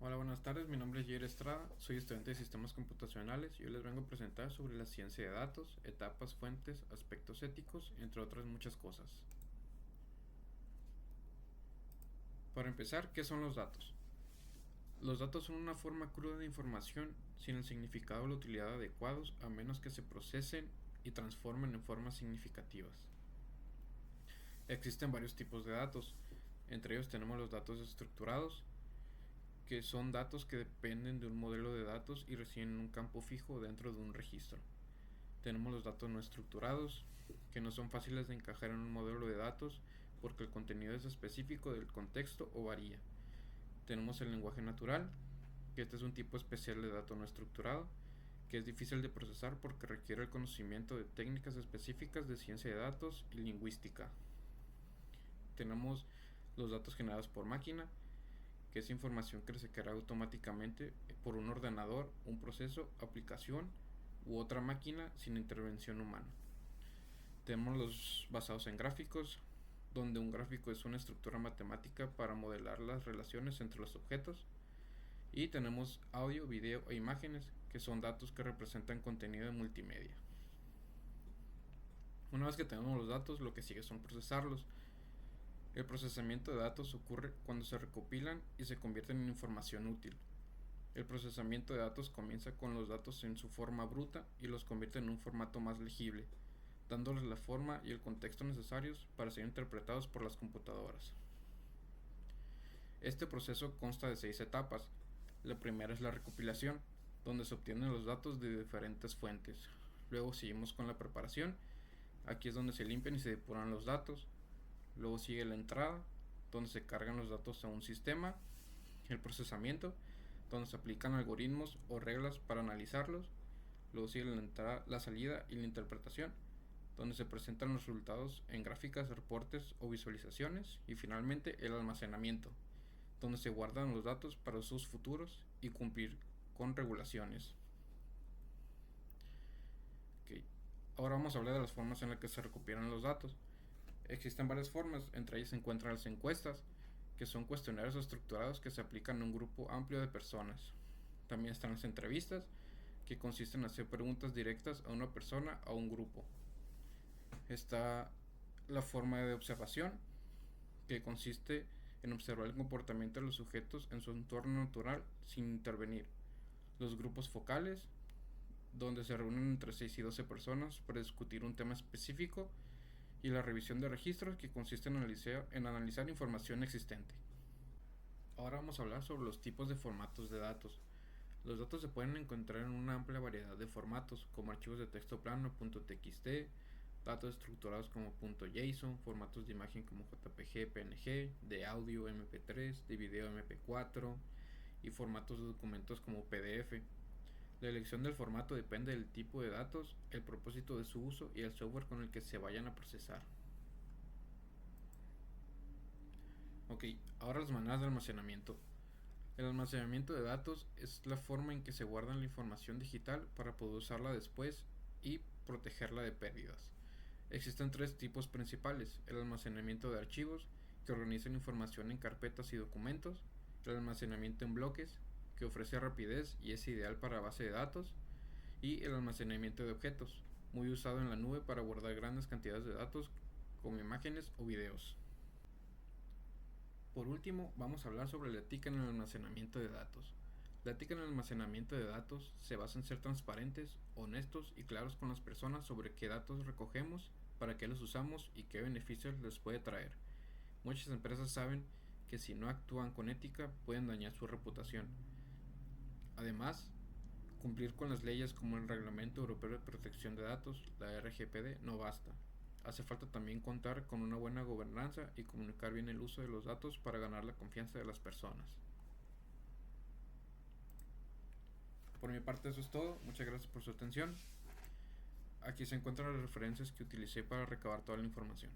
Hola, buenas tardes. Mi nombre es Jair Estrada. Soy estudiante de sistemas computacionales y hoy les vengo a presentar sobre la ciencia de datos, etapas, fuentes, aspectos éticos, entre otras muchas cosas. Para empezar, ¿qué son los datos? Los datos son una forma cruda de información sin el significado o la utilidad adecuados a menos que se procesen y transformen en formas significativas. Existen varios tipos de datos. Entre ellos tenemos los datos estructurados, que son datos que dependen de un modelo de datos y residen en un campo fijo dentro de un registro. Tenemos los datos no estructurados, que no son fáciles de encajar en un modelo de datos porque el contenido es específico del contexto o varía. Tenemos el lenguaje natural, que este es un tipo especial de dato no estructurado, que es difícil de procesar porque requiere el conocimiento de técnicas específicas de ciencia de datos y lingüística. Tenemos los datos generados por máquina, que es información que se crea automáticamente por un ordenador, un proceso, aplicación u otra máquina sin intervención humana. Tenemos los basados en gráficos, donde un gráfico es una estructura matemática para modelar las relaciones entre los objetos. Y tenemos audio, video e imágenes, que son datos que representan contenido de multimedia. Una vez que tenemos los datos, lo que sigue son procesarlos. El procesamiento de datos ocurre cuando se recopilan y se convierten en información útil. El procesamiento de datos comienza con los datos en su forma bruta y los convierte en un formato más legible, dándoles la forma y el contexto necesarios para ser interpretados por las computadoras. Este proceso consta de 6 etapas. La primera es la recopilación, donde se obtienen los datos de diferentes fuentes. Luego seguimos con la preparación. Aquí es donde se limpian y se depuran los datos. Luego sigue la entrada, donde se cargan los datos a un sistema. El procesamiento, donde se aplican algoritmos o reglas para analizarlos. Luego sigue la salida y la interpretación, donde se presentan los resultados en gráficas, reportes o visualizaciones. Y finalmente el almacenamiento, donde se guardan los datos para usos futuros y cumplir con regulaciones. Okay. Ahora vamos a hablar de las formas en las que se recopilan los datos. Existen varias formas, entre ellas se encuentran las encuestas, que son cuestionarios estructurados que se aplican a un grupo amplio de personas. También están las entrevistas, que consisten en hacer preguntas directas a una persona o a un grupo. Está la forma de observación, que consiste en observar el comportamiento de los sujetos en su entorno natural sin intervenir. Los grupos focales, donde se reúnen entre 6 y 12 personas para discutir un tema específico, y la revisión de registros, que consiste en analizar información existente. Ahora vamos a hablar sobre los tipos de formatos de datos. Los datos se pueden encontrar en una amplia variedad de formatos, como archivos de texto plano, .txt, datos estructurados como .json, formatos de imagen como JPG, PNG, de audio MP3, de video MP4 y formatos de documentos como PDF. La elección del formato depende del tipo de datos, el propósito de su uso y el software con el que se vayan a procesar. Ok, ahora las maneras de almacenamiento. El almacenamiento de datos es la forma en que se guarda la información digital para poder usarla después y protegerla de pérdidas. Existen 3 tipos principales: el almacenamiento de archivos, que organiza la información en carpetas y documentos; el almacenamiento en bloques, que ofrece rapidez y es ideal para base de datos; y el almacenamiento de objetos, muy usado en la nube para guardar grandes cantidades de datos como imágenes o videos. Por último, vamos a hablar sobre la ética en el almacenamiento de datos. La ética en el almacenamiento de datos se basa en ser transparentes, honestos y claros con las personas sobre qué datos recogemos, para qué los usamos y qué beneficios les puede traer. Muchas empresas saben que si no actúan con ética pueden dañar su reputación. Además, cumplir con las leyes como el Reglamento Europeo de Protección de Datos, la RGPD, no basta. Hace falta también contar con una buena gobernanza y comunicar bien el uso de los datos para ganar la confianza de las personas. Por mi parte eso es todo, muchas gracias por su atención. Aquí se encuentran las referencias que utilicé para recabar toda la información.